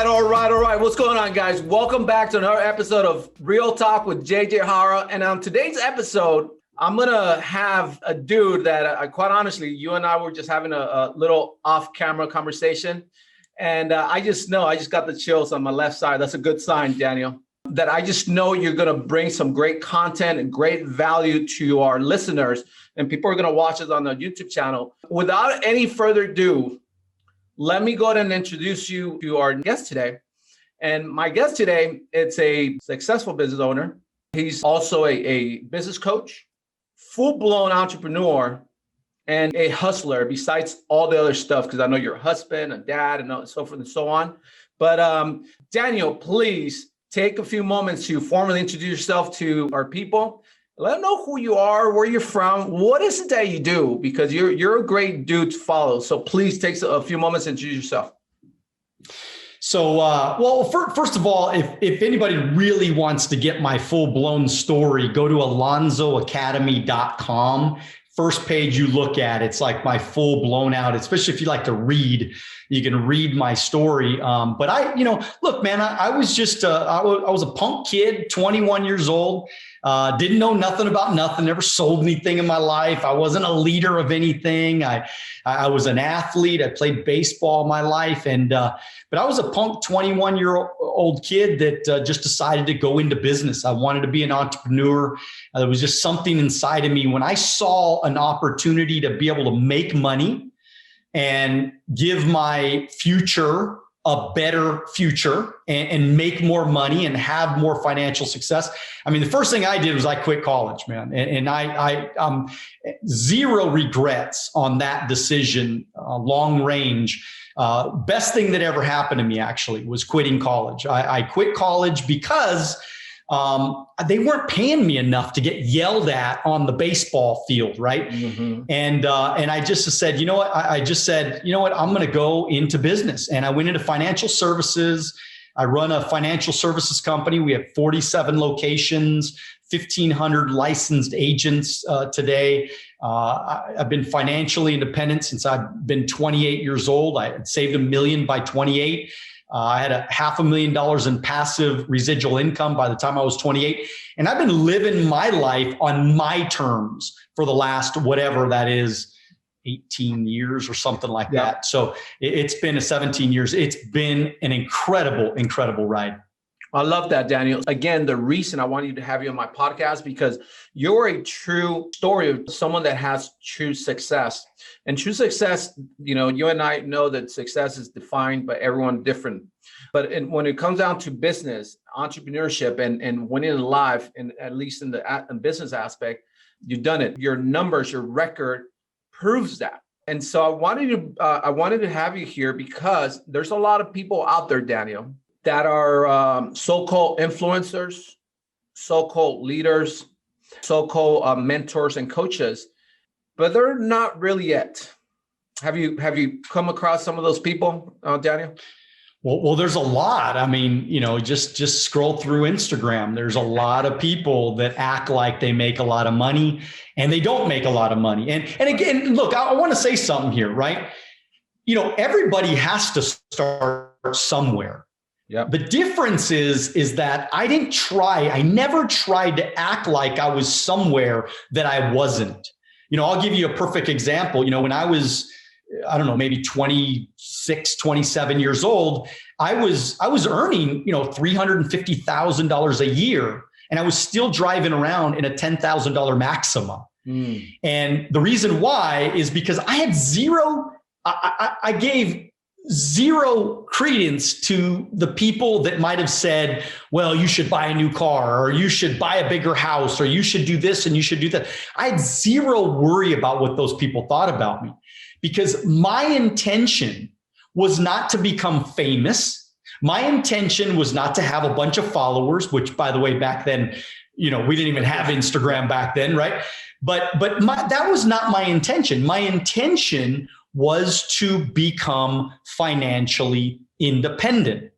All right. What's going on, guys? Welcome back to another episode of Real Talk with Jara. And on today's episode, I'm going to have a dude that quite honestly, you and I were just having a little off-camera conversation. And I just got the chills on my left side. That's a good sign, Daniel, that I just know you're going to bring some great content and great value to our listeners. And people are going to watch us on the YouTube channel. Without any further ado, let me go ahead and introduce you to our guest today. And my guest today, it's a successful business owner. He's also a business coach, full-blown entrepreneur, and a hustler besides all the other stuff, because I know you're a husband, a dad, and so forth and so on. But Daniel, please take a few moments to formally introduce yourself to our people. Let them know who you are, where you're from, what is it that you do, because you're a great dude to follow. So please take a few moments and introduce yourself. So, first of all, if anybody really wants to get my full-blown story, go to alonzoacademy.com. First page you look at, it's like my full blown out, especially if you like to read, you can read my story. But look, man, I was just, I was a punk kid, 21 years old, didn't know nothing about nothing, never sold anything in my life. I wasn't a leader of anything. I was an athlete. I played baseball my life. But I was a punk 21-year-old kid that just decided to go into business. I wanted to be an entrepreneur. There was just something inside of me when I saw an opportunity to be able to make money and give my future a better future and make more money and have more financial success. I mean, the first thing I did was I quit college, man. And I zero regrets on that decision, long range. Best thing that ever happened to me actually was quitting college. I quit college because they weren't paying me enough to get yelled at on the baseball field, right? Mm-hmm. And I just said, you know what? I just said, you know what? I'm going to go into business. And I went into financial services. I run a financial services company. We have 47 locations, 1,500 licensed agents today. I've been financially independent since I've been 28 years old. I had saved $1 million by 28. I had $500,000 in passive residual income by the time I was 28. And I've been living my life on my terms for the last, whatever that is, 18 years or something like that. So it's been 17 years. It's been an incredible, incredible ride. I love that, Daniel. Again, the reason I wanted to have you on my podcast, because you're a true story of someone that has true success. And true success, you and I know that success is defined by everyone different. But when it comes down to business, entrepreneurship, and winning in life, and at least in the business aspect, you've done it. Your numbers, your record proves that. And so I wanted to have you here because there's a lot of people out there, Daniel, that are so-called influencers, so-called leaders, so-called mentors and coaches, but they're not really yet. Have you come across some of those people, Daniel? Well, there's a lot. I mean, just scroll through Instagram. There's a lot of people that act like they make a lot of money and they don't make a lot of money. And again, look, I want to say something here, right? Everybody has to start somewhere. Yeah. The difference is that I never tried to act like I was somewhere that I wasn't. I'll give you a perfect example. When I was, I don't know, maybe 26, 27 years old, I was earning, $350,000 a year, and I was still driving around in a $10,000 Maxima. And the reason why is because I had I gave zero credence to the people that might have said, well, you should buy a new car, or you should buy a bigger house, or you should do this and you should do that. I had zero worry about what those people thought about me, because my intention was not to become famous. My intention was not to have a bunch of followers, which, by the way, back then, we didn't even have Instagram back then, right? But that was not my intention. My intention was to become financially independent.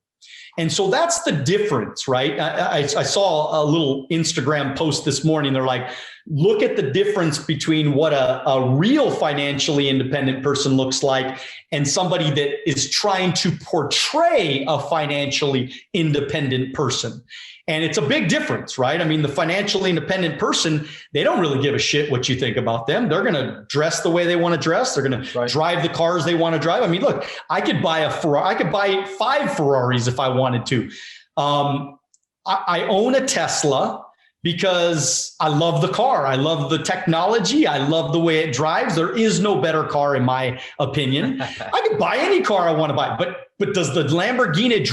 And so that's the difference, right? I saw a little Instagram post this morning. They're like, look at the difference between what a real financially independent person looks like and somebody that is trying to portray a financially independent person. And it's a big difference, right? I mean, the financially independent person, they don't really give a shit what you think about them. They're going to dress the way they want to dress. They're going to drive the cars they want to drive. I mean, look, I could buy a Ferrari. I could buy 5 Ferraris if I wanted to. I own a Tesla because I love the car. I love the technology. I love the way it drives. There is no better car in my opinion. I could buy any car I want to buy, but does the Lamborghini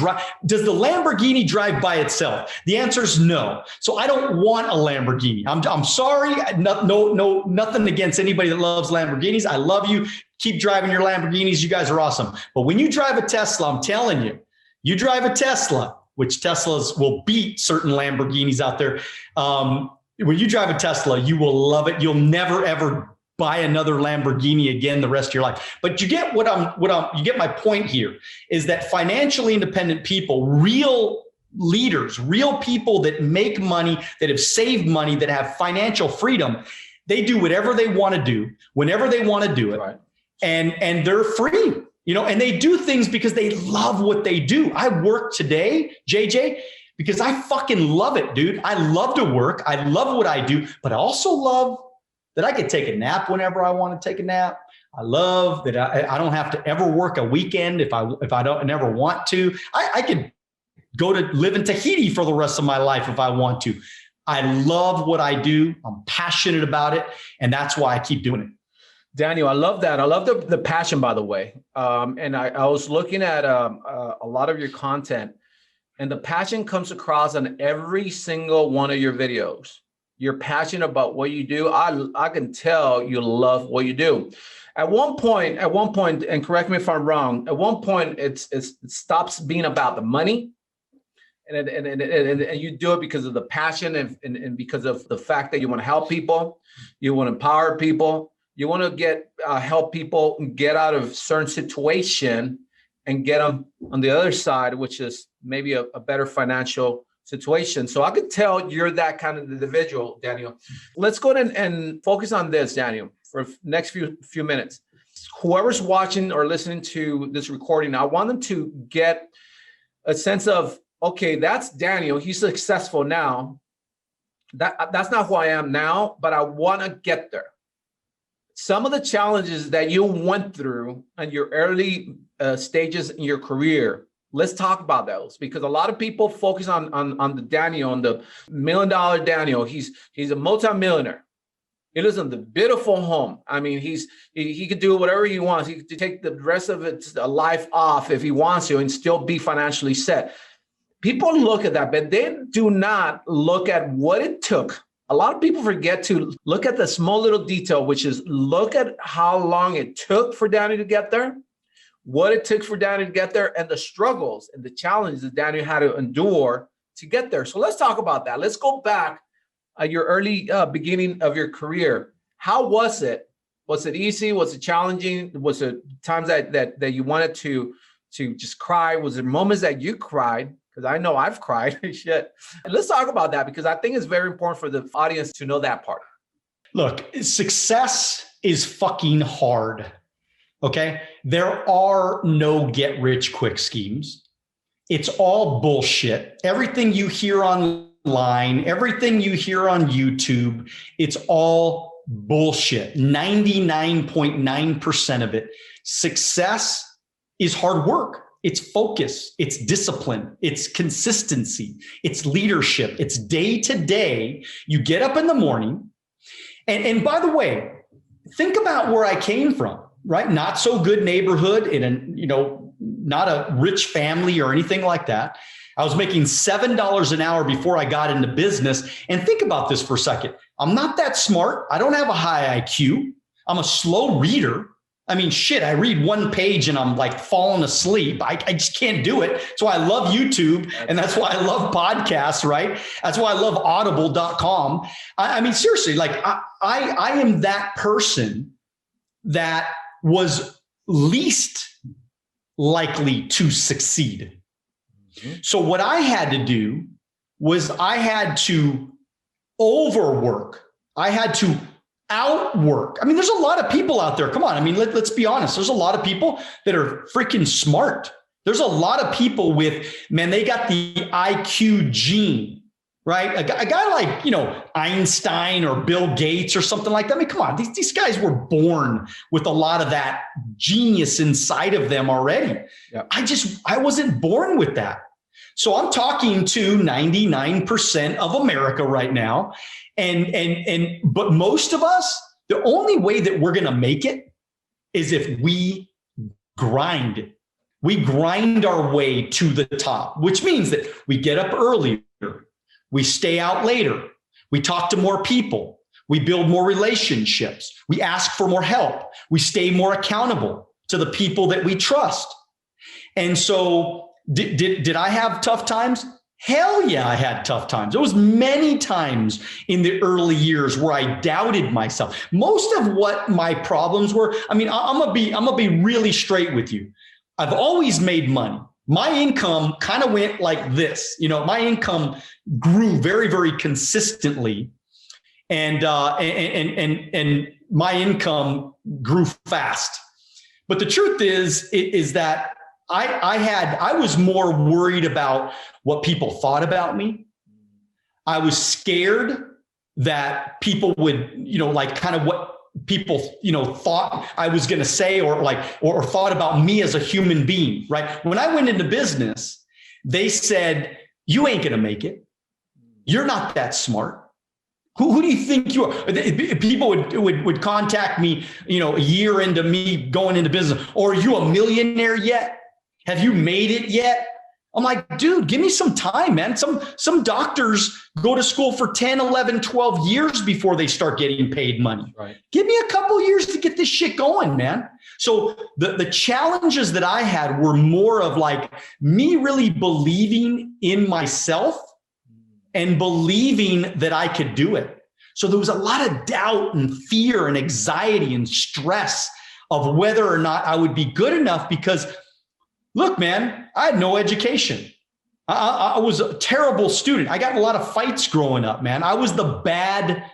drive by itself? The answer is no. So I don't want a Lamborghini. I'm sorry. No, nothing against anybody that loves Lamborghinis. I love you. Keep driving your Lamborghinis. You guys are awesome. But when you drive a Tesla, I'm telling you, you drive a Tesla, which Teslas will beat certain Lamborghinis out there. When you drive a Tesla, you will love it. You'll never, ever buy another Lamborghini again the rest of your life. But you get you get my point here is that financially independent people, real leaders, real people that make money, that have saved money, that have financial freedom, they do whatever they want to do, whenever they want to do it. Right. And they're free. And they do things because they love what they do. I work today, JJ, because I fucking love it, dude. I love to work. I love what I do, but I also love that I could take a nap whenever I want to take a nap. I love that I don't have to ever work a weekend if I don't never want to. I could go to live in Tahiti for the rest of my life if I want to. I love what I do. I'm passionate about it, and that's why I keep doing it. Daniel, I love that. I love the passion, by the way. And I was looking at a lot of your content, and the passion comes across on every single one of your videos. You're passionate about what you do. I can tell you love what you do. At one point, and correct me if I'm wrong, at one point it stops being about the money, and you do it because of the passion and because of the fact that you want to help people, you want to empower people. You want to help people get out of certain situation and get them on the other side, which is maybe a better financial situation. So I could tell you're that kind of individual, Daniel. Let's go ahead and focus on this, Daniel, for the next few minutes. Whoever's watching or listening to this recording, I want them to get a sense of, okay, that's Daniel. He's successful now. That's not who I am now, but I want to get there. Some of the challenges that you went through in your early stages in your career, let's talk about those, because a lot of people focus on the Daniel, on the $1 million Daniel. He's a multimillionaire. He lives in the beautiful home. I mean, he could do whatever he wants. He could take the rest of its life off if he wants to and still be financially set. People look at that, but they do not look at what it took. A lot of people forget to look at the small little detail, which is look at how long it took for Daniel to get there, what it took for Daniel to get there, and the struggles and the challenges that Daniel had to endure to get there. So let's talk about that. Let's go back at your early beginning of your career. How was it? Was it easy? Was it challenging? Was it times that you wanted to just cry? Was there moments that you cried? Because I know I've cried. Shit. Let's talk about that, because I think it's very important for the audience to know that part. Look, success is fucking hard. Okay? There are no get rich quick schemes. It's all bullshit. Everything you hear online, everything you hear on YouTube, it's all bullshit. 99.9% of it. Success is hard work. It's focus, it's discipline, it's consistency, it's leadership, it's day to day. You get up in the morning. And by the way, think about where I came from, right? Not so good neighborhood not a rich family or anything like that. I was making $7 an hour before I got into business. And think about this for a second. I'm not that smart. I don't have a high IQ. I'm a slow reader. I mean, shit, I read one page and I'm like falling asleep. I just can't do it. So I love YouTube, and that's why I love podcasts, right? That's why I love audible.com. I mean, seriously, like I am that person that was least likely to succeed. Mm-hmm. So what I had to do was I had to overwork I had to outwork. I mean, there's a lot of people out there. Come on. I mean, let's be honest. There's a lot of people that are freaking smart. There's a lot of people with, man, they got the IQ gene, right? A guy like, Einstein or Bill Gates or something like that. I mean, come on, these guys were born with a lot of that genius inside of them already. Yep. I wasn't born with that. So I'm talking to 99% of America right now. But most of us, the only way that we're going to make it is if we grind. We grind our way to the top, which means that we get up earlier, we stay out later, we talk to more people, we build more relationships, we ask for more help, we stay more accountable to the people that we trust. And so did I have tough times? Hell yeah, I had tough times. There was many times in the early years where I doubted myself. Most of what my problems were, I mean, I'm gonna be really straight with you. I've always made money. My income kind of went like this. My income grew very, very consistently, and my income grew fast. But the truth is that I was more worried about what people thought about me. I was scared that people would, kind of what people, thought I was going to say or thought about me as a human being, right? When I went into business, they said, you ain't going to make it. You're not that smart. Who do you think you are? People would contact me, a year into me going into business. Or are you a millionaire yet? Have you made it yet? I'm like, dude, give me some time, man. Some doctors go to school for 10, 11, 12 years before they start getting paid money. Right. Give me a couple years to get this shit going, man. So the challenges that I had were more of like me really believing in myself and believing that I could do it. So there was a lot of doubt and fear and anxiety and stress of whether or not I would be good enough because look, man, I had no education. I was a terrible student. I got in a lot of fights growing up, man. I was the bad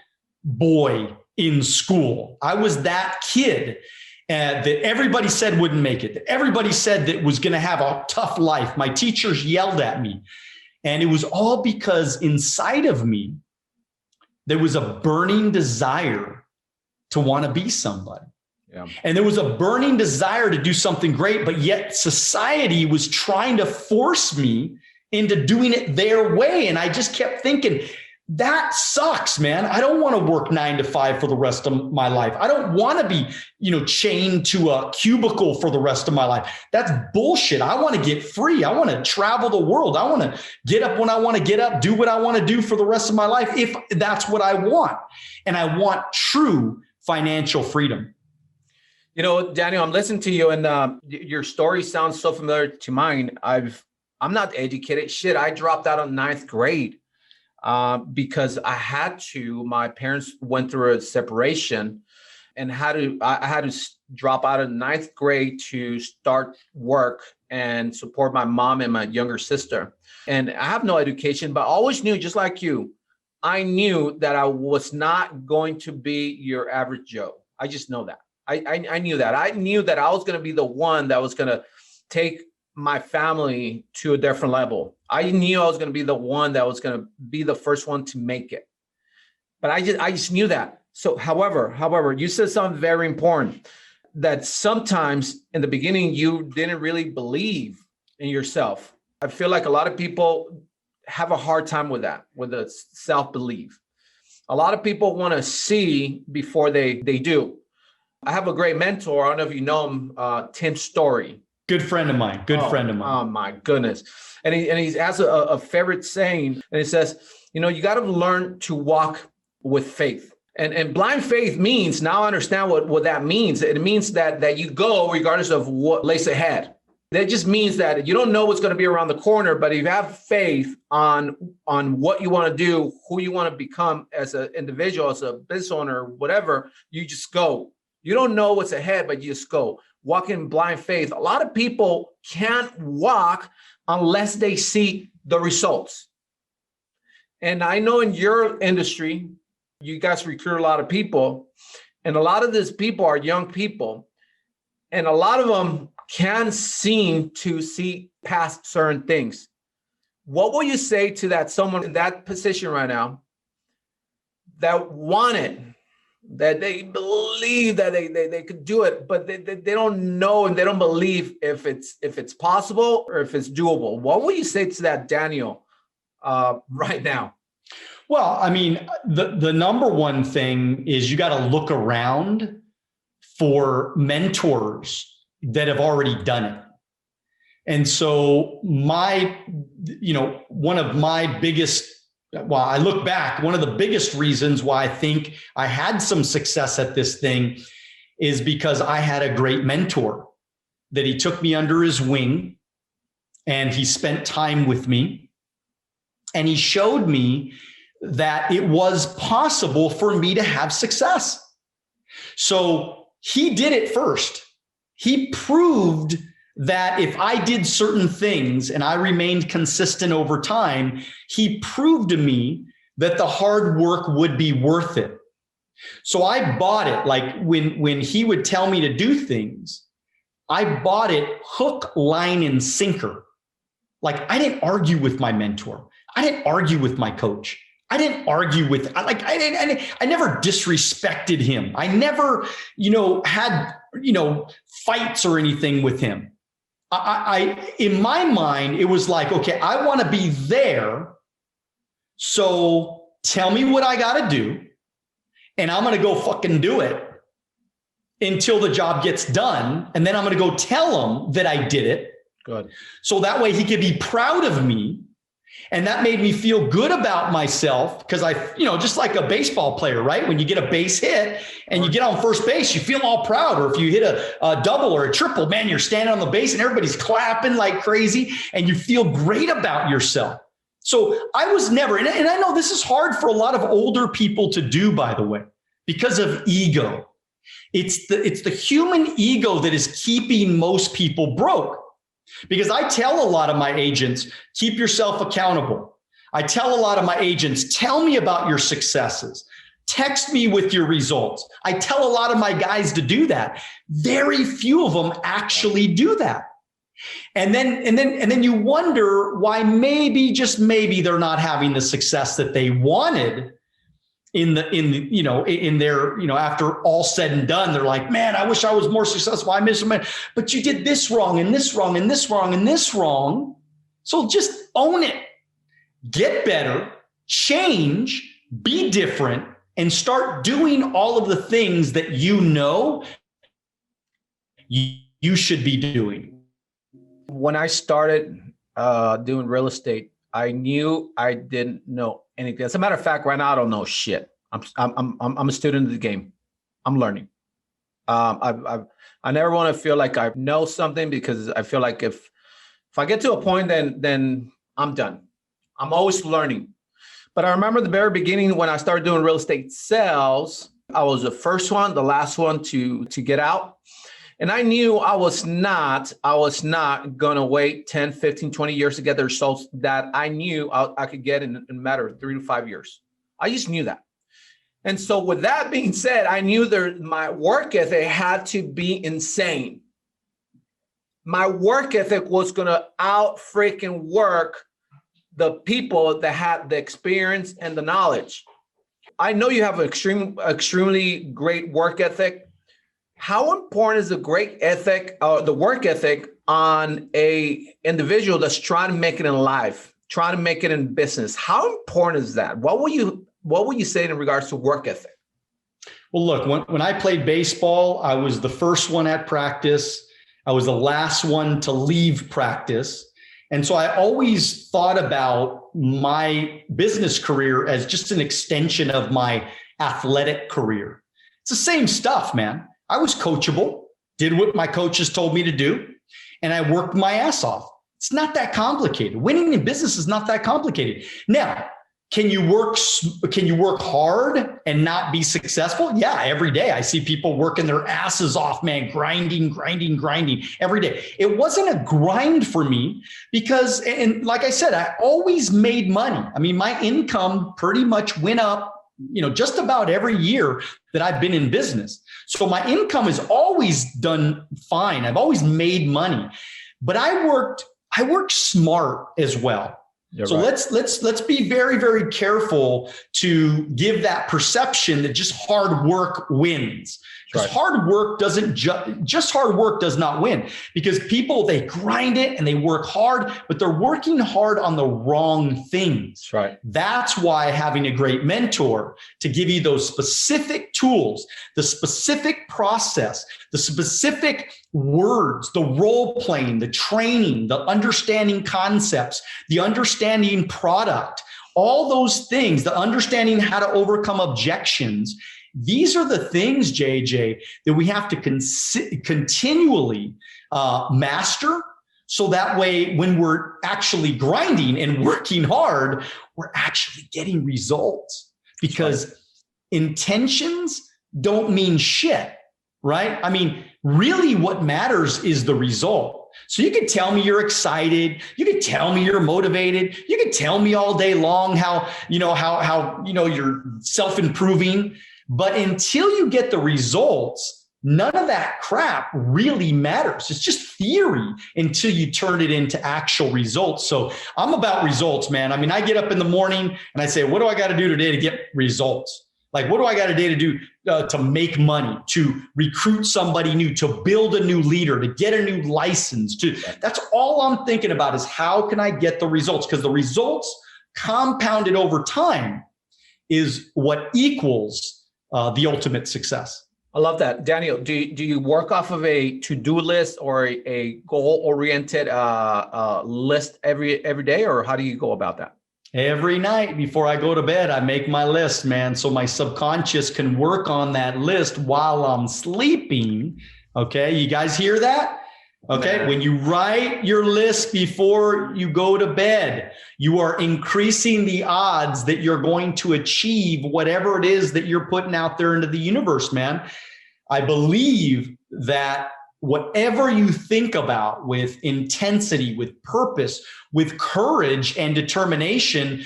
boy in school. I was that kid that everybody said wouldn't make it, that everybody said that was going to have a tough life. My teachers yelled at me. And it was all because inside of me, there was a burning desire to want to be somebody. Yeah. And there was a burning desire to do something great, but yet society was trying to force me into doing it their way. And I just kept thinking, that sucks, man. I don't want to work 9 to 5 for the rest of my life. I don't want to be, chained to a cubicle for the rest of my life. That's bullshit. I want to get free. I want to travel the world. I want to get up when I want to get up, do what I want to do for the rest of my life, if that's what I want. And I want true financial freedom. Daniel, I'm listening to you and your story sounds so familiar to mine. I'm not educated. Shit, I dropped out of 9th grade because I had to. My parents went through a separation and I had to drop out of 9th grade to start work and support my mom and my younger sister. And I have no education, but I always knew, just like you, I knew that I was not going to be your average Joe. I just know that. I knew that. I knew that I was going to be the one that was going to take my family to a different level. I knew I was going to be the one that was going to be the first one to make it. But I just knew that. So, however, you said something very important, that sometimes in the beginning, you didn't really believe in yourself. I feel like a lot of people have a hard time with that, with the self-belief. A lot of people want to see before they do. I have a great mentor. I don't know if you know him, Tim Story. Good friend of mine. Oh my goodness. And he has a favorite saying, and it says, you got to learn to walk with faith. And blind faith means, now I understand what that means. It means that you go regardless of what lays ahead. That just means that you don't know what's going to be around the corner, but if you have faith on what you want to do, who you want to become as an individual, as a business owner, whatever, you just go. You don't know what's ahead, but you just go. Walk in blind faith. A lot of people can't walk unless they see the results. And I know in your industry, You guys recruit a lot of people, and a lot of these people are young people, and a lot of them can seem to see past certain things. What will you say to that someone in that position right now that wanted, that they believe that they could do it, but they don't know and they don't believe if it's possible or if it's doable? What will you say to that Daniel right now? Well, I mean, the number one thing is you got to look around for mentors that have already done it. And so one of my biggest, I look back, one of the biggest reasons why I think I had some success at this thing is because I had a great mentor that he took me under his wing and he spent time with me and he showed me that it was possible for me to have success. So he did it first. He proved that if I did certain things and I remained consistent over time, he proved to me that the hard work would be worth it. So I bought it. Like when he would tell me to do things, I bought it hook, line, and sinker. Like I didn't argue with my mentor. I didn't argue with my coach. I didn't argue with, I never disrespected him. I never, had, fights or anything with him. I in my mind, it was like, okay, I want to be there. So tell me what I got to do. And I'm going to go fucking do it until the job gets done. And then I'm going to go tell him that I did it. Good. So that way he could be proud of me. And that made me feel good about myself because just like a baseball player, right? When you get a base hit and you get on first base, you feel all proud. Or if you hit a double or a triple, man, you're standing on the base and everybody's clapping like crazy and you feel great about yourself. So I was never, and I know this is hard for a lot of older people to do, by the way, because of ego. It's the human ego that is keeping most people broke. Because I tell a lot of my agents, keep yourself accountable. I tell a lot of my agents, tell me about your successes. Text me with your results. I tell a lot of my guys to do that. Very few of them actually do that. And then you wonder why maybe, just maybe, they're not having the success that they wanted in their, after all said and done. They're like, man, I wish I was more successful. I miss them. But you did this wrong and this wrong and this wrong and this wrong. So just own it. Get better, change, be different, and start doing all of the things that you should be doing. When I started doing real estate, I knew I didn't know anything. As a matter of fact, right now I don't know shit. I'm a student of the game. I'm learning. I never want to feel like I know something, because I feel like if I get to a point, then I'm done. I'm always learning. But I remember the very beginning when I started doing real estate sales, I was the first one, the last one to get out. And I knew I was not going to wait 10, 15, 20 years to get the results that I knew I could get in a matter of 3 to 5 years. I just knew that. And so with that being said, I knew my work ethic had to be insane. My work ethic was going to out freaking work the people that had the experience and the knowledge. I know you have an extremely great work ethic. How important is the great ethic, the work ethic, on a individual that's trying to make it in life, trying to make it in business? How important is that? What will you say in regards to work ethic? Well, look, when I played baseball, I was the first one at practice. I was the last one to leave practice. And so I always thought about my business career as just an extension of my athletic career. It's the same stuff, man. I was coachable, did what my coaches told me to do, and I worked my ass off. It's not that complicated. Winning in business is not that complicated. Now, can you work hard and not be successful? Yeah, every day I see people working their asses off, man, grinding every day. It wasn't a grind for me because, and like I said, I always made money. I mean, my income pretty much went up just about every year that I've been in business. So my income has always done fine. I've always made money, but I worked smart as well. You're so right. let's be very, very careful to give that perception that just hard work wins. Because hard work just hard work does not win, because people, they grind it and they work hard, but they're working hard on the wrong things. That's right. That's why having a great mentor to give you those specific tools, the specific process, the specific words, the role playing, the training, the understanding concepts, the understanding product, all those things, the understanding how to overcome objections. These are the things, JJ, that we have to continually master. So that way, when we're actually grinding and working hard, we're actually getting results, because intentions don't mean shit, right? I mean, really what matters is the result. So you can tell me you're excited. You can tell me you're motivated. You can tell me all day long how you're self-improving. But until you get the results, none of that crap really matters. It's just theory until you turn it into actual results. So I'm about results, man. I mean, I get up in the morning and I say, what do I got to do today to get results? Like, what do I got to do to make money, to recruit somebody new, to build a new leader, to get a new license? That's all I'm thinking about, is how can I get the results? Because the results compounded over time is what equals the ultimate success. I love that. Daniel, do you work off of a to-do list or a goal-oriented list every day, or how do you go about that? Every night before I go to bed, I make my list, man, so my subconscious can work on that list while I'm sleeping. Okay, you guys hear that? Okay, when you write your list before you go to bed, you are increasing the odds that you're going to achieve whatever it is that you're putting out there into the universe, man. I believe that whatever you think about with intensity, with purpose, with courage and determination,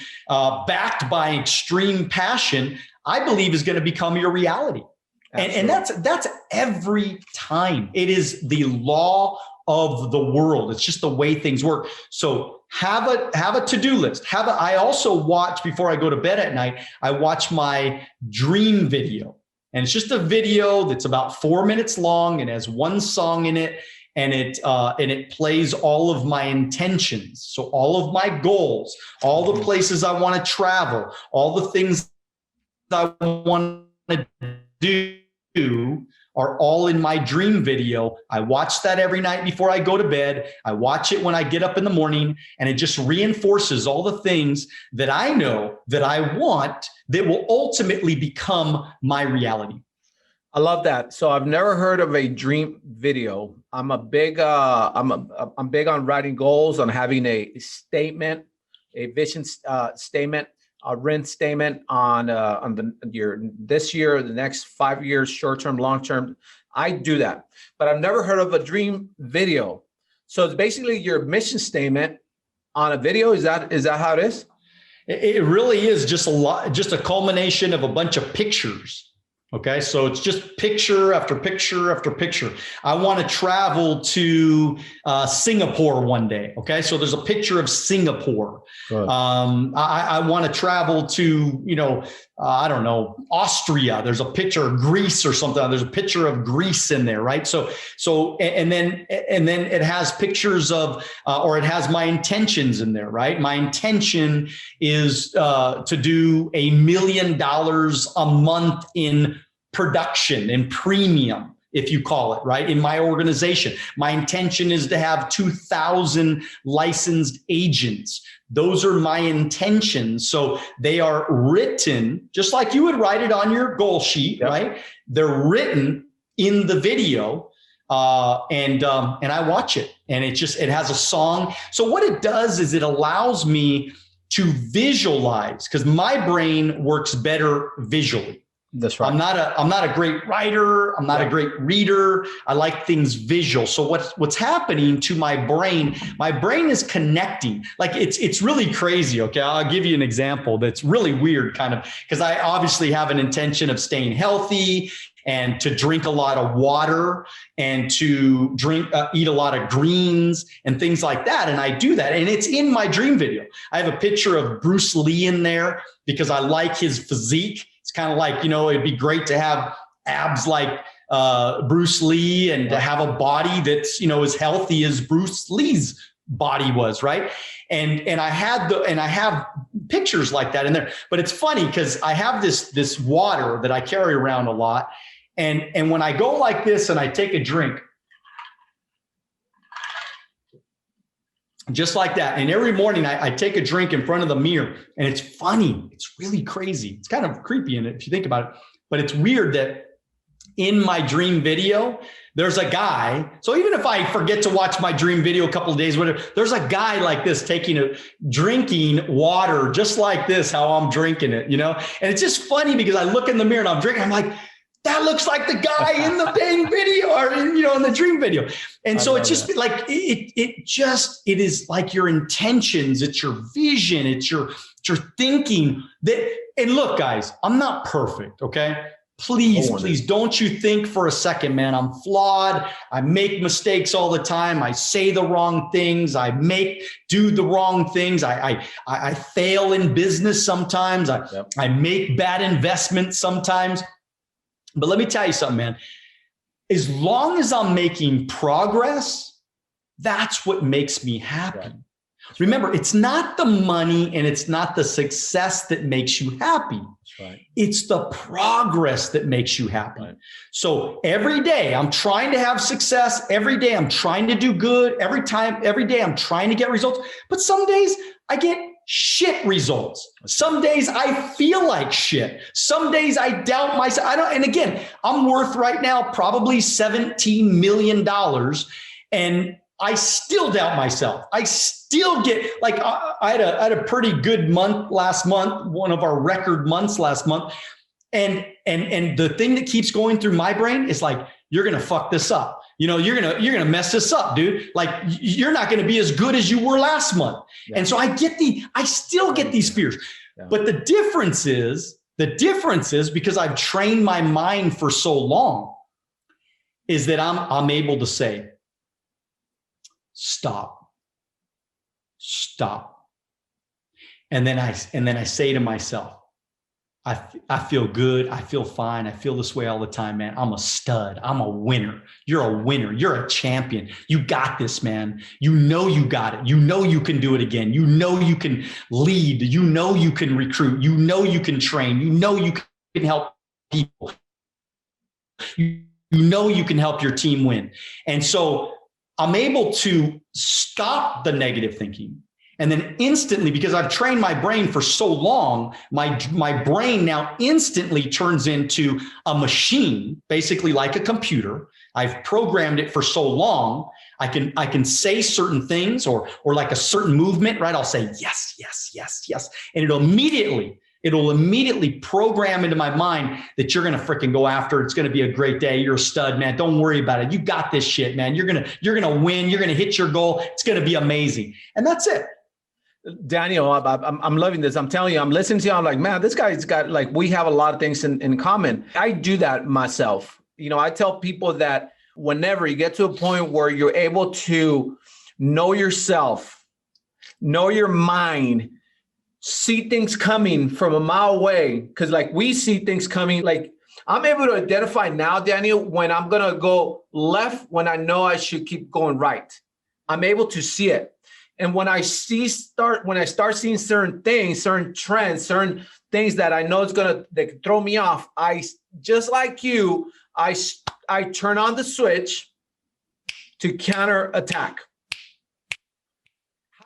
backed by extreme passion, I believe is going to become your reality. And that's every time. It is the law of the world. It's just the way things work. So have a to-do list. I also watch, before I go to bed at night, I watch my dream video. And it's just a video that's about 4 minutes long and has one song in it. And it plays all of my intentions. So all of my goals, all the places I want to travel, all the things I want to do are all in my dream video. I watch that every night before I go to bed. I watch it when I get up in the morning, and it just reinforces all the things that I know that I want that will ultimately become my reality. I love that. So I've never heard of a dream video. I'm big on writing goals, on having a statement, a vision statement, a written statement on this year, the next 5 years, short term, long term. I do that, but I've never heard of a dream video. So it's basically your mission statement on a video. Is that how it is? It really is just a culmination of a bunch of pictures. Okay, so it's just picture after picture after picture. I want to travel to Singapore one day. Okay, so there's a picture of Singapore. I want to travel to, I don't know, Austria. There's a picture of Greece or something. There's a picture of Greece in there, right? So and then it has pictures of, or it has my intentions in there, right? My intention is to do $1 million a month in production and premium, if you call it, right? In my organization, my intention is to have 2,000 licensed agents. Those are my intentions. So they are written just like you would write it on your goal sheet, right? They're written in the video. And I watch it, and it has a song. So what it does is it allows me to visualize, because my brain works better visually. That's right. I'm not a great writer. I'm not a great reader. I like things visual. So what's happening to my brain is connecting. Like it's really crazy. Okay. I'll give you an example that's really weird kind of, because I obviously have an intention of staying healthy and to drink a lot of water and to eat a lot of greens and things like that. And I do that. And it's in my dream video. I have a picture of Bruce Lee in there because I like his physique. It's kind of like, it'd be great to have abs like Bruce Lee and to have a body that's, as healthy as Bruce Lee's body was, right? And I have pictures like that in there. But it's funny because I have this water that I carry around a lot. And when I go like this and I take a drink, just like that. And every morning I take a drink in front of the mirror, and it's funny. It's really crazy. It's kind of creepy in it if you think about it, but it's weird that in my dream video, there's a guy. So even if I forget to watch my dream video a couple of days, whatever, there's a guy like this drinking water, just like this, how I'm drinking it, And it's just funny because I look in the mirror and I'm drinking. I'm like, that looks like the guy in the dang video or, in the dream video. And so it's just like, it is like your intentions, it's your vision, it's your thinking and look, guys, I'm not perfect. Okay. Please don't you think for a second, man, I'm flawed. I make mistakes all the time. I say the wrong things. I do the wrong things. I fail in business sometimes. I make bad investments sometimes. But let me tell you something, man. As long as I'm making progress, that's what makes me happy. Right. Remember, it's not the money and it's not the success that makes you happy. Right. It's the progress that makes you happy. Right. So every day I'm trying to have success. Every day I'm trying to do good. Every day I'm trying to get results. But some days I get shit results. Some days I feel like shit. Some days I doubt myself. And again, I'm worth right now probably $17 million. And I still doubt myself. I still get I had a pretty good month last month, one of our record months last month. And the thing that keeps going through my brain is like, you're going to fuck this up. You're going to mess this up, dude. Like you're not going to be as good as you were last month. Yeah. And so I still get these fears. Yeah. But the difference is because I've trained my mind for so long is that I'm able to say, stop. And then I say to myself, I feel good. I feel fine. I feel this way all the time, man. I'm a stud. I'm a winner. You're a winner. You're a champion. You got this, man. You got it. You can do it again. You can lead. You can recruit. You can train. You can help people. You can help your team win. And so I'm able to stop the negative thinking. And then instantly, because I've trained my brain for so long, my brain now instantly turns into a machine, basically like a computer. I've programmed it for so long. I can say certain things or like a certain movement, right? I'll say, yes, yes, yes, yes. And it'll immediately program into my mind that you're going to freaking go after it. It's going to be a great day. You're a stud, man. Don't worry about it. You got this shit, man. You're going to win. You're going to hit your goal. It's going to be amazing. And that's it. Daniel, I'm loving this. I'm telling you, I'm listening to you. I'm like, man, this guy's got we have a lot of things in common. I do that myself. I tell people that whenever you get to a point where you're able to know yourself, know your mind, see things coming from a mile away, because we see things coming. I'm able to identify now, Daniel, when I'm going to go left, when I know I should keep going right. I'm able to see it. And when I start seeing certain things, certain trends, certain things that I know they can throw me off, I just like you, I turn on the switch to counter attack.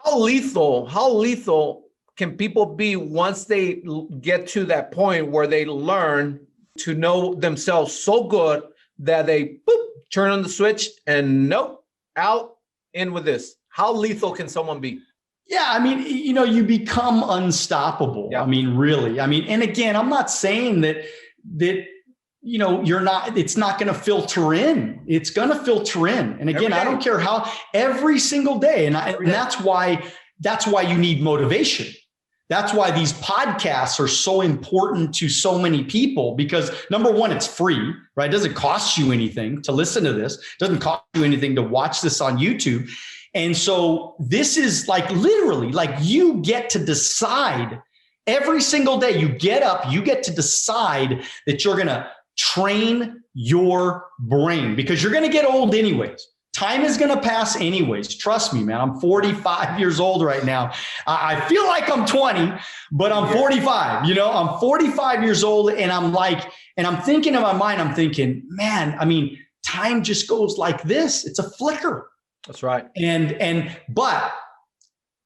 How lethal can people be once they get to that point where they learn to know themselves so good that they turn on the switch and out in with this? How lethal can someone be? Yeah, I mean, you become unstoppable. Yeah. I mean, really. I mean, and again, I'm not saying that that, it's not going to filter in. It's going to filter in. And again, I don't care how, every single day. And that's why you need motivation. That's why these podcasts are so important to so many people, because number one, it's free, right? It doesn't cost you anything to listen to this. It doesn't cost you anything to watch this on YouTube. And so this is like literally like you get to decide every single day. You get up, you get to decide that you're going to train your brain, because you're going to get old anyways. Time is going to pass anyways. Trust me, man. I'm 45 years old right now. I feel like I'm 20, but I'm 45. I'm 45 years old, and I'm thinking in my mind, I'm thinking, man, I mean, time just goes like this. It's a flicker. That's right. But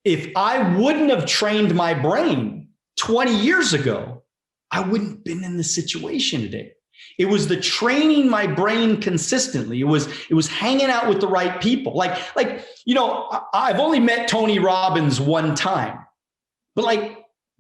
if I wouldn't have trained my brain 20 years ago, I wouldn't have been in this situation today. It was the training my brain consistently. It was hanging out with the right people. I've only met Tony Robbins one time, but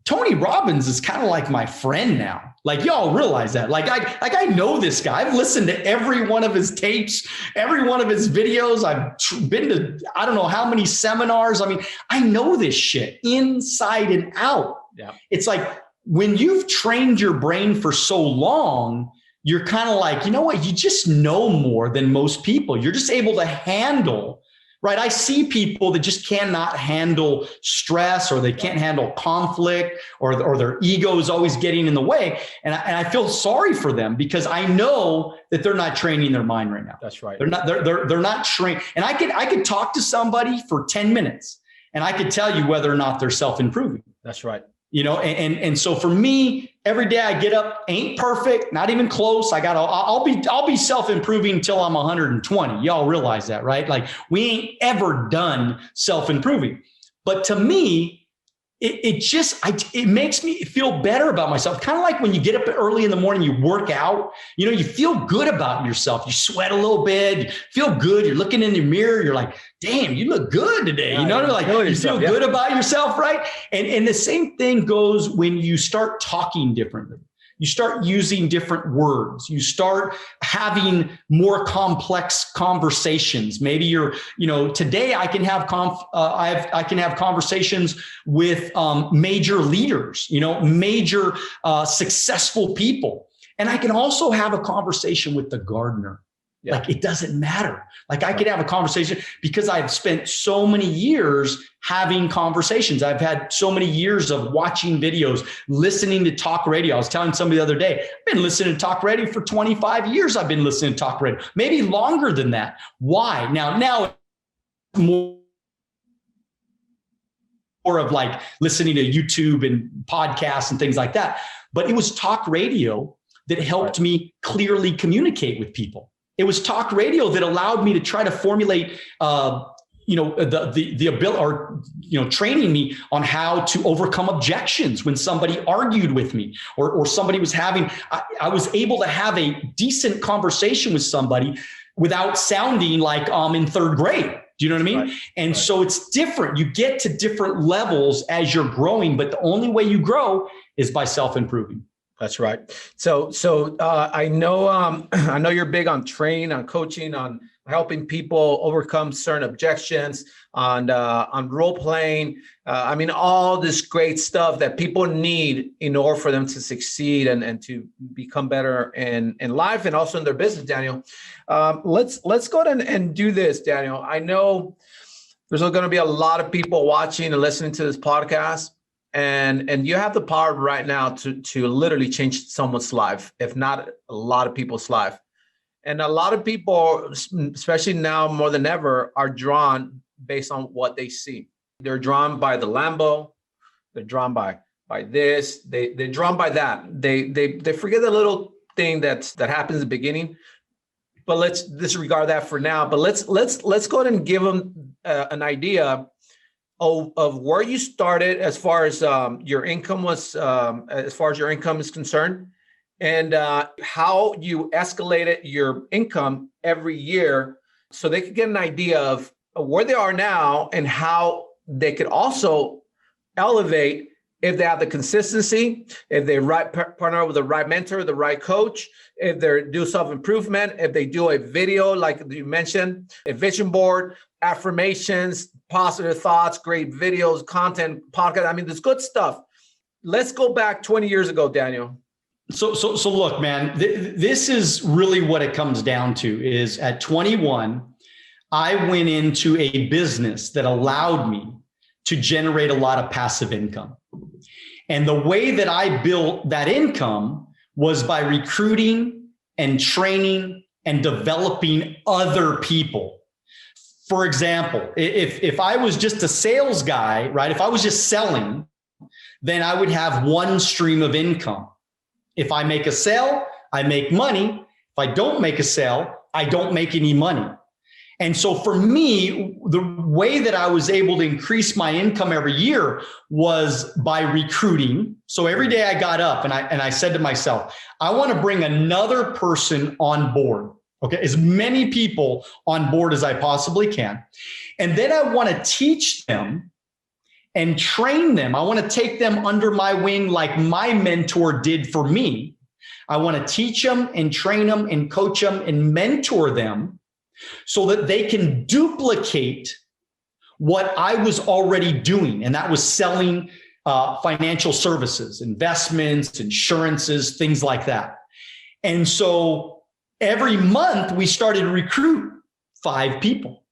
Tony Robbins is kind of like my friend now. Y'all realize that. I know this guy. I've listened to every one of his tapes, every one of his videos. I've been to, I don't know how many seminars. I mean, I know this shit inside and out. Yeah. It's like when you've trained your brain for so long, you're kind of like, you know what? You just know more than most people. You're just able to handle, right? I see people that just cannot handle stress, or they can't handle conflict, or their ego is always getting in the way. And I feel sorry for them, because I know that they're not training their mind right now. That's right. They're not trained. And I could talk to somebody for 10 minutes and I could tell you whether or not they're self-improving. That's right. And so for me, every day I get up, ain't perfect, not even close. I'll be self-improving till I'm 120. Y'all realize that, right? We ain't ever done self-improving. But to me, it makes me feel better about myself. Kind of like when you get up early in the morning, you work out, you feel good about yourself. You sweat a little bit, you feel good. You're looking in the mirror. You're like, damn, you look good today. Yeah, you feel good about yourself, right? And the same thing goes when you start talking differently. You start using different words. You start having more complex conversations. Maybe today I can have I can have conversations with major leaders, major successful people, and I can also have a conversation with the gardener. Yeah. It doesn't matter. I could have a conversation because I've spent so many years having conversations. I've had so many years of watching videos, listening to talk radio. I was telling somebody the other day, I've been listening to talk radio for 25 years. I've been listening to talk radio, maybe longer than that. Why? Now more of listening to YouTube and podcasts and things like that. But it was talk radio that helped me clearly communicate with people. It was talk radio that allowed me to try to formulate, the ability, or training me on how to overcome objections when somebody argued with me, or somebody was having. I was able to have a decent conversation with somebody without sounding like I'm in third grade. Do you know what I mean? Right. And so it's different. You get to different levels as you're growing, but the only way you grow is by self-improving. That's right. So I know you're big on training, on coaching, on helping people overcome certain objections, on role playing. All this great stuff that people need in order for them to succeed and to become better in life and also in their business. Daniel, let's go ahead and do this, Daniel. I know there's going to be a lot of people watching and listening to this podcast. And you have the power right now to literally change someone's life, if not a lot of people's life. And a lot of people, especially now more than ever, are drawn based on what they see. They're drawn by the Lambo. They're drawn by this. They're drawn by that. They forget the little thing that happens in the beginning. But let's disregard that for now. But let's go ahead and give them an idea of where you started as far as your income was, as far as your income is concerned, and how you escalated your income every year, so they could get an idea of where they are now and how they could also elevate if they have the consistency, if they partner with the right mentor, the right coach, if they do self-improvement, if they do a video, like you mentioned, a vision board, affirmations, positive thoughts, great videos, content, podcast. I mean, there's good stuff. Let's go back 20 years ago, Daniel. So look, man, this is really what it comes down to is at 21, I went into a business that allowed me to generate a lot of passive income. And the way that I built that income was by recruiting and training and developing other people. For example, if I was just a sales guy, right? If I was just selling, then I would have one stream of income. If I make a sale, I make money. If I don't make a sale, I don't make any money. And so for me, the way that I was able to increase my income every year was by recruiting. So every day I got up and I said to myself, I want to bring another person on board. Okay, as many people on board as I possibly can. And then I want to teach them and train them. I want to take them under my wing like my mentor did for me. I want to teach them and train them and coach them and mentor them so that they can duplicate what I was already doing. And that was selling financial services, investments, insurances, things like that. And so every month we started to recruit 5 people.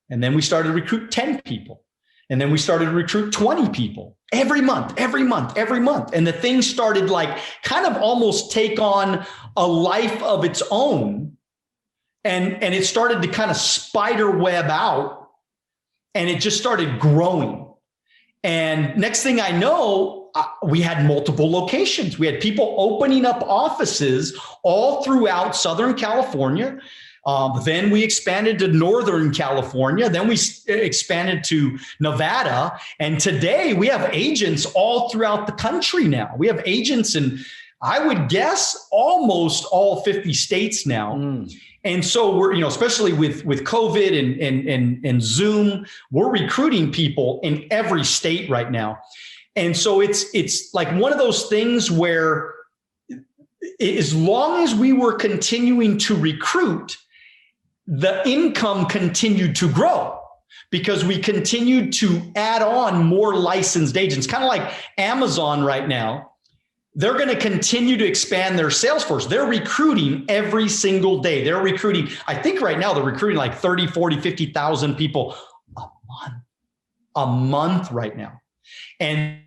And then we started to recruit 10 people. And then we started to recruit 20 people every month. And the thing started like kind of almost take on a life of its own. And it started to kind of spider web out and it just started growing. And next thing I know, we had multiple locations. We had people opening up offices all throughout Southern California. Then we expanded to Northern California. Then we expanded to Nevada. And today we have agents all throughout the country now. We have agents in, I would guess, almost all 50 states now. And so we're, especially with COVID and Zoom, we're recruiting people in every state right now. And so it's like one of those things where as long as we were continuing to recruit, the income continued to grow because we continued to add on more licensed agents, kind of like Amazon right now. They're going to continue to expand their sales force. They're recruiting every single day. They're recruiting, I think right now they're recruiting like 30, 40, 50,000 people a month right now. And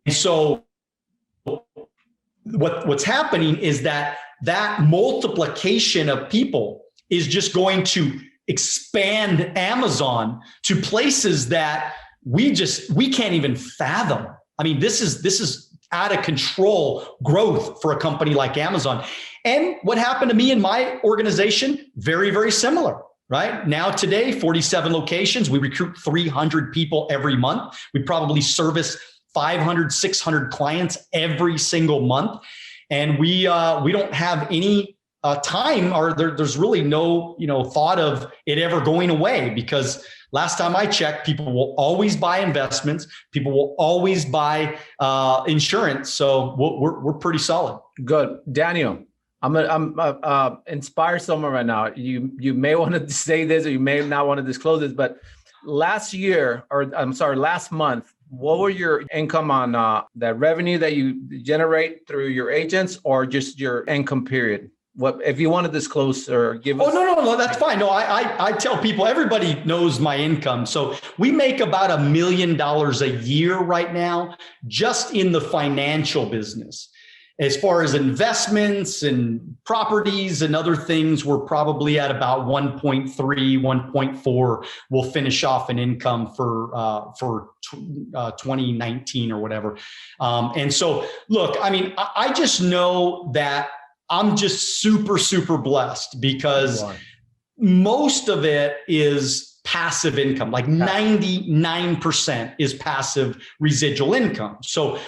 so what's happening is that multiplication of people is just going to expand Amazon to places that we can't even fathom. I mean, this is out of control growth for a company like Amazon. And what happened to me in my organization, very, very similar, right? Now today, 47 locations, we recruit 300 people every month. We probably service 500, 600 clients every single month. And we don't have any time, or there's really no thought of it ever going away, because last time I checked, people will always buy investments. People will always buy insurance. So we're pretty solid. Good, Daniel. I'm inspired someone right now. You may want to say this, or you may not want to disclose this, but last month, what were your income on that revenue that you generate through your agents, or just your income period? What, if you want to disclose or give us? Oh, no, that's fine. No, I tell people, everybody knows my income. So we make about $1 million a year right now, just in the financial business. As far as investments and properties and other things, we're probably at about 1.3, 1.4. We'll finish off an income for 2019 or whatever. And so, look, I mean, I just know that I'm just super, super blessed because most of it is passive income, like 99% is passive residual income. So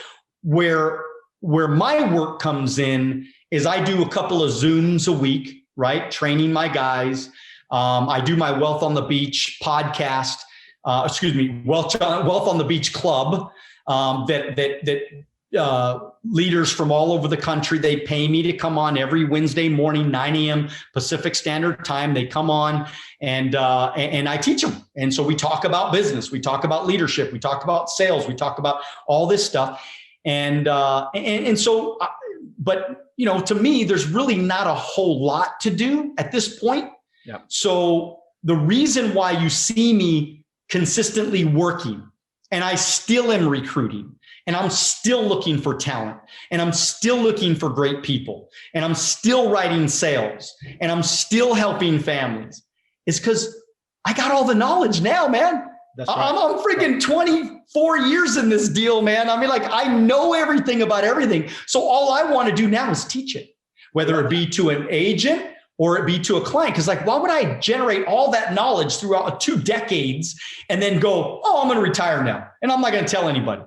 where my work comes in is I do a couple of Zooms a week, right? Training my guys. I do my Wealth on the Beach podcast, Wealth on the Beach Club. leaders from all over the country. They pay me to come on every Wednesday morning, 9 a.m. Pacific Standard Time. They come on and I teach them. And so we talk about business. We talk about leadership. We talk about sales. We talk about all this stuff. And so, but you know, to me, there's really not a whole lot to do at this point. Yeah. So the reason why you see me consistently working, and I still am recruiting, and I'm still looking for talent, and I'm still looking for great people, and I'm still writing sales, and I'm still helping families, is because I got all the knowledge now, man. That's right. I'm freaking 24 years in this deal, man. I mean, like, I know everything about everything. So all I want to do now is teach it, whether it be to an agent or it be to a client. Because, like, why would I generate all that knowledge throughout 2 decades and then go, oh, I'm going to retire now, and I'm not going to tell anybody?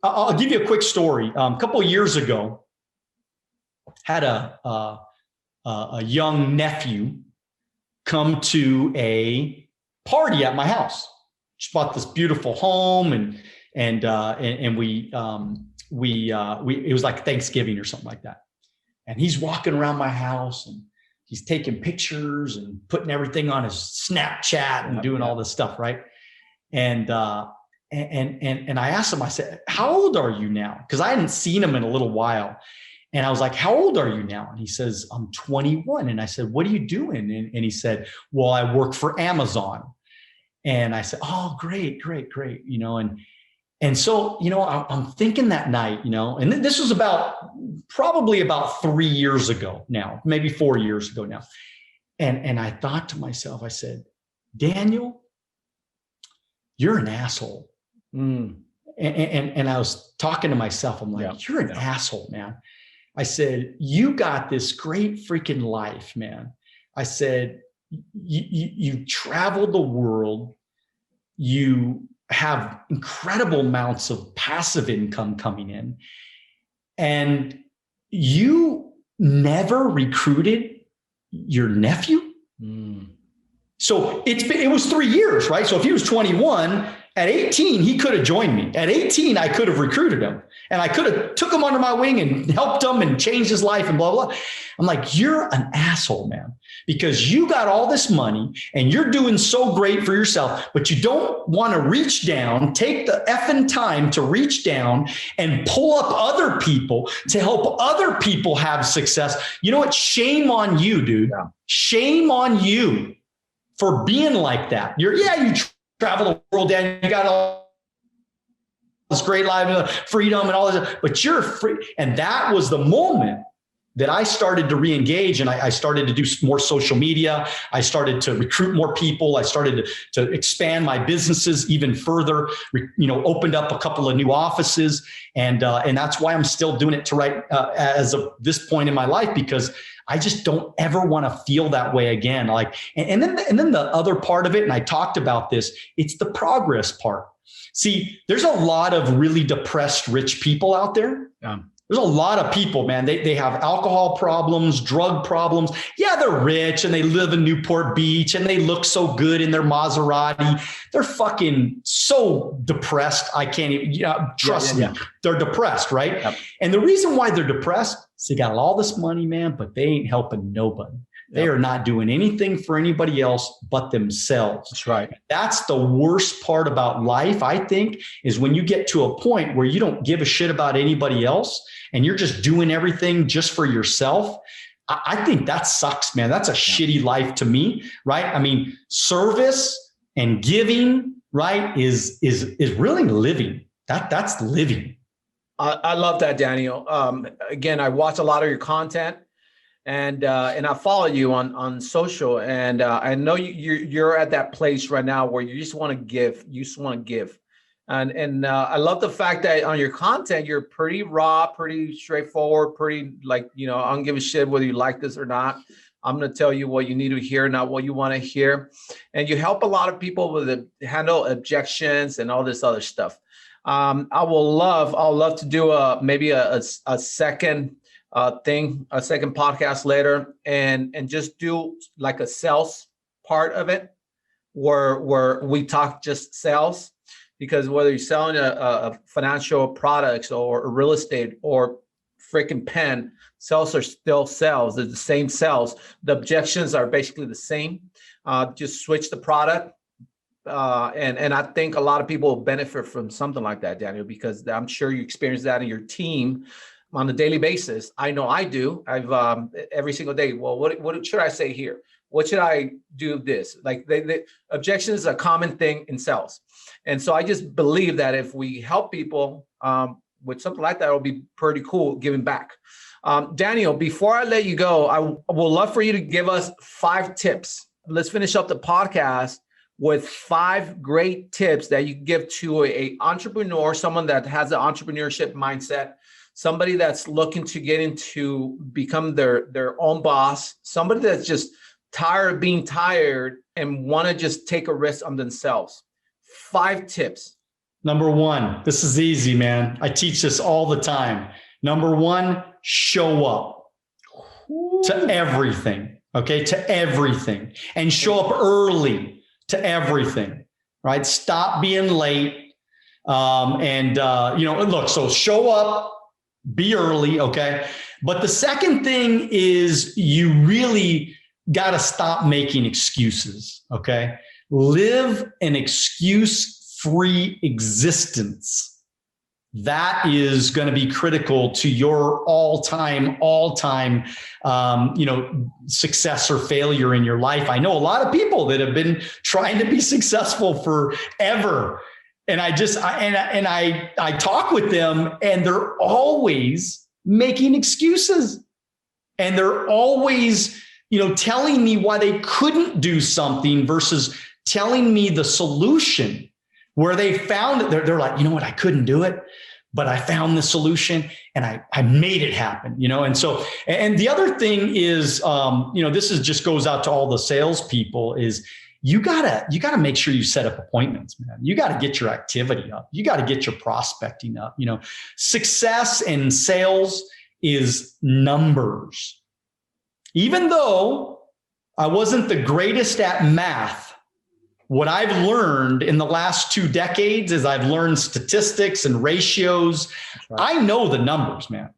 I'll give you a quick story. A couple of years ago, had a young nephew come to a party at my house. Just bought this beautiful home, and we it was like Thanksgiving or something like that. And he's walking around my house and he's taking pictures and putting everything on his Snapchat and doing all this stuff, right? And I asked him, I said, how old are you now? Because I hadn't seen him in a little while. And I was like, how old are you now? And he says, I'm 21. And I said, what are you doing? And he said, well, I work for Amazon. And I said, oh, great. You know, and so, you know, I'm thinking that night, you know, and this was probably about 3 years ago now, maybe 4 years ago now. And I thought to myself, I said, Daniel, you're an asshole. And I was talking to myself. I'm like, you're an asshole, man. I said, you got this great freaking life, man. I said, you traveled the world. You have incredible amounts of passive income coming in, and you never recruited your nephew. So it was 3 years, right? So if he was 21, at 18, he could have joined me. At 18, I could have recruited him, and I could have took him under my wing and helped him and changed his life and blah, blah. I'm like, you're an asshole, man, because you got all this money and you're doing so great for yourself, but you don't want to reach down, take the effing time to reach down and pull up other people to help other people have success. You know what? Shame on you, dude. Yeah. Shame on you for being like that. You travel the world, and you got all this great life, freedom and all this, but you're free. And that was the moment that I started to re-engage, and I started to do more social media. I started to recruit more people. I started to expand my businesses even further, opened up a couple of new offices. And that's why I'm still doing it as of this point in my life, because I just don't ever want to feel that way again. And then the other part of it, and I talked about this, it's the progress part. See, there's a lot of really depressed rich people out there. There's a lot of people, man. They have alcohol problems, drug problems. Yeah, they're rich and they live in Newport Beach and they look so good in their Maserati. They're fucking so depressed. I can't even, trust me. They're depressed, right? Yep. And the reason why they're depressed is they got all this money, man, but they ain't helping nobody. They are not doing anything for anybody else but themselves. That's right. That's the worst part about life, I think, is when you get to a point where you don't give a shit about anybody else and you're just doing everything just for yourself. I think that sucks, man. That's a shitty life to me, right? I mean, service and giving, right, is really living. That's living. I love that, Daniel. Again, I watch a lot of your content. And I follow you on social, and I know you're at that place right now where you just want to give. You just want to give, and I love the fact that on your content you're pretty raw, pretty straightforward, pretty I don't give a shit whether you like this or not. I'm going to tell you what you need to hear, not what you want to hear, and you help a lot of people handle objections and all this other stuff. I'll love to do maybe a second. A second podcast later, and just do like a sales part of it where we talk just sales, because whether you're selling a financial products or real estate or freaking pen, sales are still sales. They're the same sales. The objections are basically the same. Just switch the product. And I think a lot of people will benefit from something like that, Daniel, because I'm sure you experience that in your team on a daily basis. I know I do. I've every single day. Well, what should I say here? What should I do this? Like the objection is a common thing in sales. And so I just believe that if we help people with something like that, it'll be pretty cool giving back. Daniel, before I let you go, I would love for you to give us 5 tips. Let's finish up the podcast with 5 great tips that you give to a entrepreneur, someone that has an entrepreneurship mindset, somebody that's looking to get into become their own boss, somebody that's just tired of being tired and want to just take a risk on themselves. 5 tips. Number 1, this is easy, man. I teach this all the time. Number 1, show up to everything. Okay. To everything, and show up early to everything, right? Stop being late. Look, so show up, be early. Okay. But the second thing is you really got to stop making excuses. Okay. Live an excuse-free existence. That is going to be critical to your all-time, success or failure in your life. I know a lot of people that have been trying to be successful forever. And I talk with them, and they're always making excuses, and they're always, telling me why they couldn't do something versus telling me the solution. Where they found it, they're like, you know what, I couldn't do it, but I found the solution and I made it happen, And so, and the other thing is, this just goes out to all the salespeople is you gotta make sure you set up appointments, man. You got to get your activity up. You got to get your prospecting up. Success in sales is numbers. Even though I wasn't the greatest at math, what I've learned in the last 2 decades is I've learned statistics and ratios. Right. I know the numbers, man.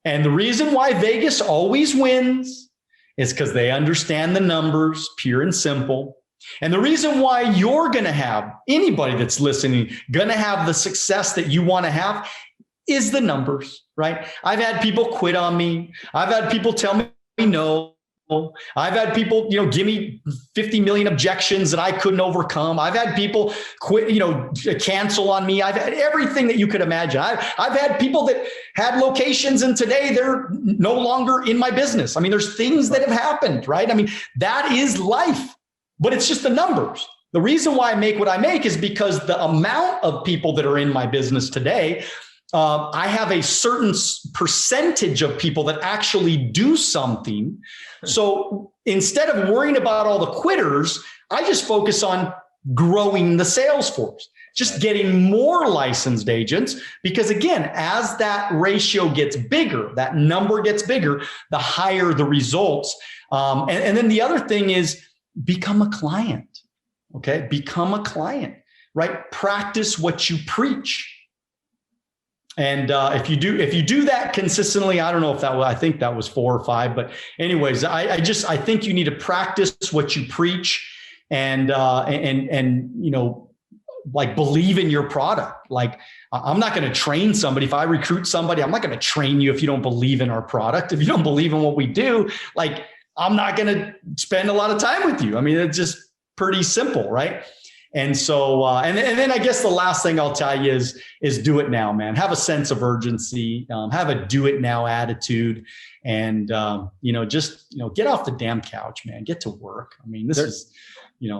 And the reason why Vegas always wins is because they understand the numbers, pure and simple. And the reason why you're going to have, anybody that's listening, going to have the success that you want to have is the numbers, right? I've had people quit on me. I've had people tell me no. I've had people, give me 50 million objections that I couldn't overcome. I've had people quit, cancel on me. I've had everything that you could imagine. I've had people that had locations and today they're no longer in my business. I mean, there's things that have happened, right? I mean, that is life, but it's just the numbers. The reason why I make what I make is because the amount of people that are in my business today, I have a certain percentage of people that actually do something. So instead of worrying about all the quitters, I just focus on growing the sales force, just getting more licensed agents. Because again, as that ratio gets bigger, that number gets bigger, the higher the results. And then the other thing is become a client. Okay. Become a client, right? Practice what you preach. And if you do that consistently, I don't know if that was, I think that was 4 or 5, but anyways, I think you need to practice what you preach and like believe in your product. Like I'm not going to train somebody. If I recruit somebody, I'm not going to train you if you don't believe in our product. If you don't believe in what we do, like I'm not going to spend a lot of time with you. I mean, it's just pretty simple, right? And so, and then I guess the last thing I'll tell you is do it now, man. Have a sense of urgency, have a do it now attitude, and, get off the damn couch, man. Get to work. I mean, this is,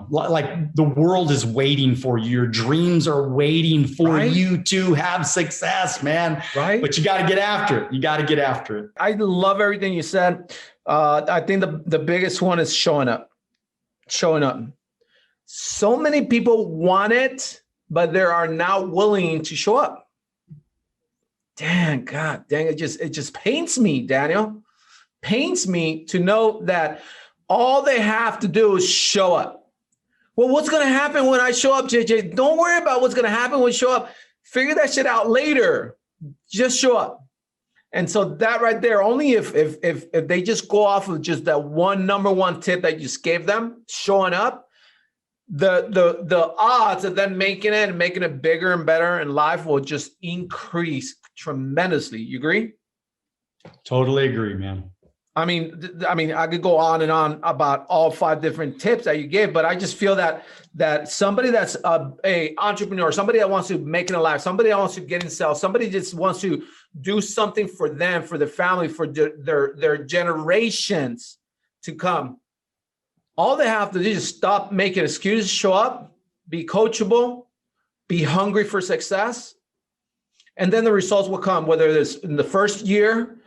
like the world is waiting for you. Your dreams are waiting for you to have success, man. Right. But you got to get after it. You got to get after it. I love everything you said. I think the biggest one is showing up. So many people want it, but they are not willing to show up. Dang, it just pains me, Daniel. Pains me to know that all they have to do is show up. Well, what's going to happen when I show up, JJ? Don't worry about what's going to happen when you show up. Figure that shit out later. Just show up. And so that right there, only if they just go off of just that number one tip that you just gave them, showing up, the odds of them making it and making it bigger and better in life will just increase tremendously. You agree? Totally agree, man. I mean, I could go on and on about all 5 different tips that you gave, but I just feel that somebody that's a entrepreneur, somebody that wants to make it in life, somebody that wants to get in sales, somebody just wants to do something for them, for their family, for their generations to come. All they have to do is stop making excuses, show up, be coachable, be hungry for success, and then the results will come, whether it's in the first year,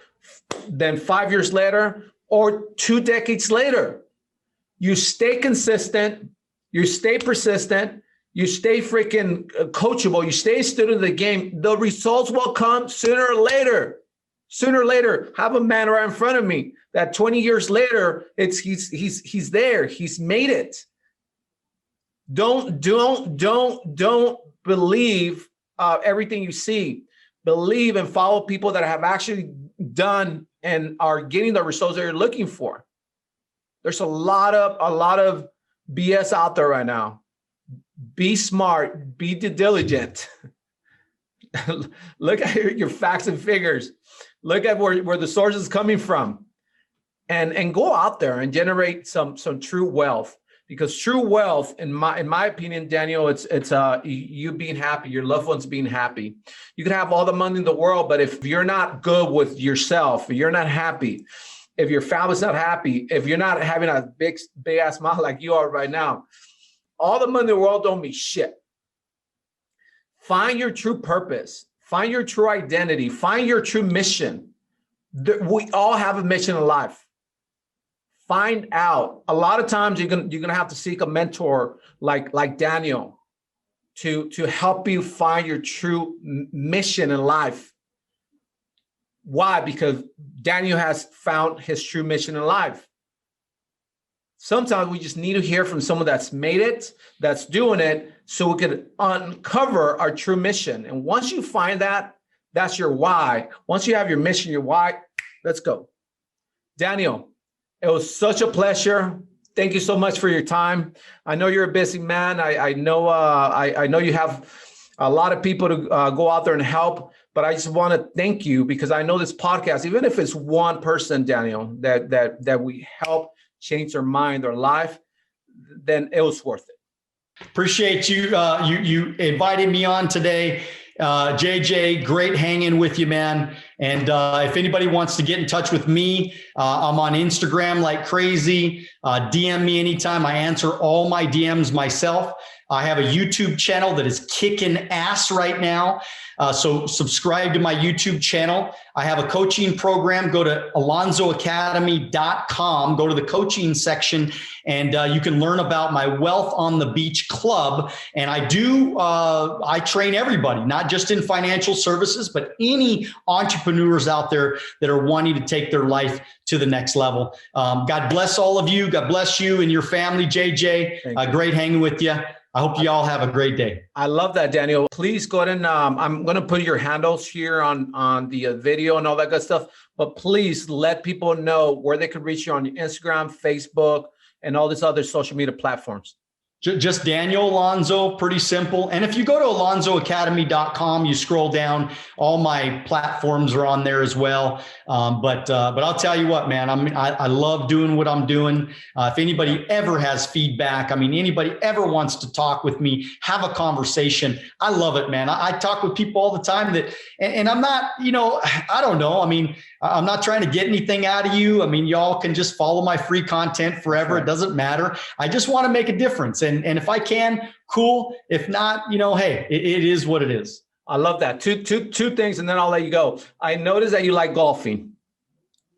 then 5 years later, or 2 decades later. You stay consistent, you stay persistent, you stay freaking coachable, you stay a student of the game, the results will come sooner or later. Sooner or later, have a man right in front of me that 20 years later, he's there, he's made it. Don't believe everything you see. Believe and follow people that have actually done and are getting the results that you're looking for. There's a lot of BS out there right now. Be smart, be diligent. Look at your facts and figures. Look at where the source is coming from, and go out there and generate some true wealth. Because true wealth, in my opinion, Daniel, it's you being happy, your loved ones being happy. You can have all the money in the world, but if you're not good with yourself, if you're not happy, if your family's not happy, if you're not having a big ass smile like you are right now, all the money in the world don't mean shit. Find your true purpose. Find your true identity. Find your true mission. We all have a mission in life. Find out. A lot of times you're gonna have to seek a mentor like Daniel to help you find your true mission in life. Why? Because Daniel has found his true mission in life. Sometimes we just need to hear from someone that's made it, that's doing it, so we can uncover our true mission. And once you find that, that's your why. Once you have your mission, your why, let's go. Daniel, it was such a pleasure. Thank you so much for your time. I know you're a busy man. I know you have a lot of people to go out there and help, but I just want to thank you because I know this podcast, even if it's one person, Daniel, that we help change their mind, their life, then it was worth it. Appreciate you. You invited me on today. JJ, great hanging with you, man. And if anybody wants to get in touch with me, I'm on Instagram like crazy. DM me anytime. I answer all my DMs myself. I have a YouTube channel that is kicking ass right now. So subscribe to my YouTube channel. I have a coaching program. Go to alonzoacademy.com, go to the coaching section, and you can learn about my Wealth on the Beach Club. And I train everybody, not just in financial services, but any entrepreneurs out there that are wanting to take their life to the next level. God bless all of you. God bless you and your family, JJ. Great hanging with you. I hope you all have a great day. I love that, Daniel. Please go ahead and I'm going to put your handles here on the video and all that good stuff. But please let people know where they can reach you on your Instagram, Facebook, and all these other social media platforms. Just Daniel Alonzo, pretty simple. And if you go to alonzoacademy.com, you scroll down, all my platforms are on there as well. But I'll tell you what, man, I love doing what I'm doing. If anybody ever has feedback, anybody ever wants to talk with me, have a conversation, I love it, man. I talk with people all the time and I'm not, I don't know. I'm not trying to get anything out of you. Y'all can just follow my free content forever. It doesn't matter. I just want to make a difference. And if I can, cool. If not, hey, it is what it is. I love that. Two things, and then I'll let you go. I noticed that you like golfing.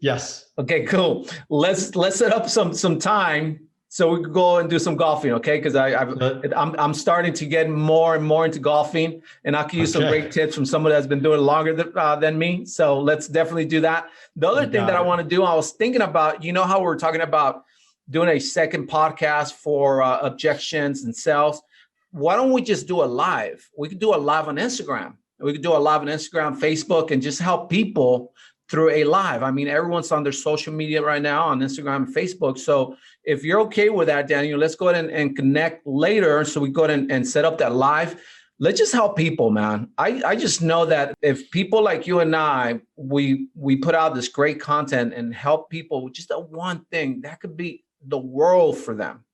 Yes. Okay, cool. Let's set up some time so we can go and do some golfing. Okay, because I'm starting to get more and more into golfing, and I can use some great tips from someone that's been doing it longer than me. So let's definitely do that. The other thing that I want to do, I was thinking about, how we're talking about doing a second podcast for objections and sales. Why don't we just do a live? We could do a live on Instagram. We could do a live on Instagram, Facebook, and just help people through a live. I mean, everyone's on their social media right now on Instagram and Facebook. So if you're okay with that, Daniel, let's go ahead and connect later. So we go ahead and set up that live. Let's just help people, man. I just know that if people like you and I, we put out this great content and help people with just that one thing, that could be the world for them.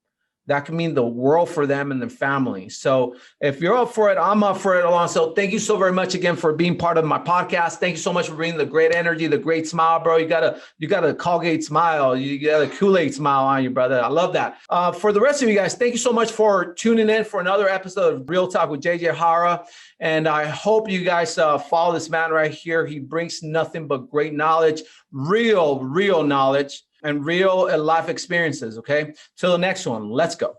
That can mean the world for them and their family. So if you're up for it, I'm up for it, Alonzo. Thank you so very much again for being part of my podcast. Thank you so much for bringing the great energy, the great smile, bro. You got a Colgate smile. You got a Kool-Aid smile on you, brother. I love that. For the rest of you guys, thank you so much for tuning in for another episode of Real Talk with JJ Jara. And I hope you guys follow this man right here. He brings nothing but great knowledge, real knowledge, and real life experiences. Okay. Till the next one. Let's go.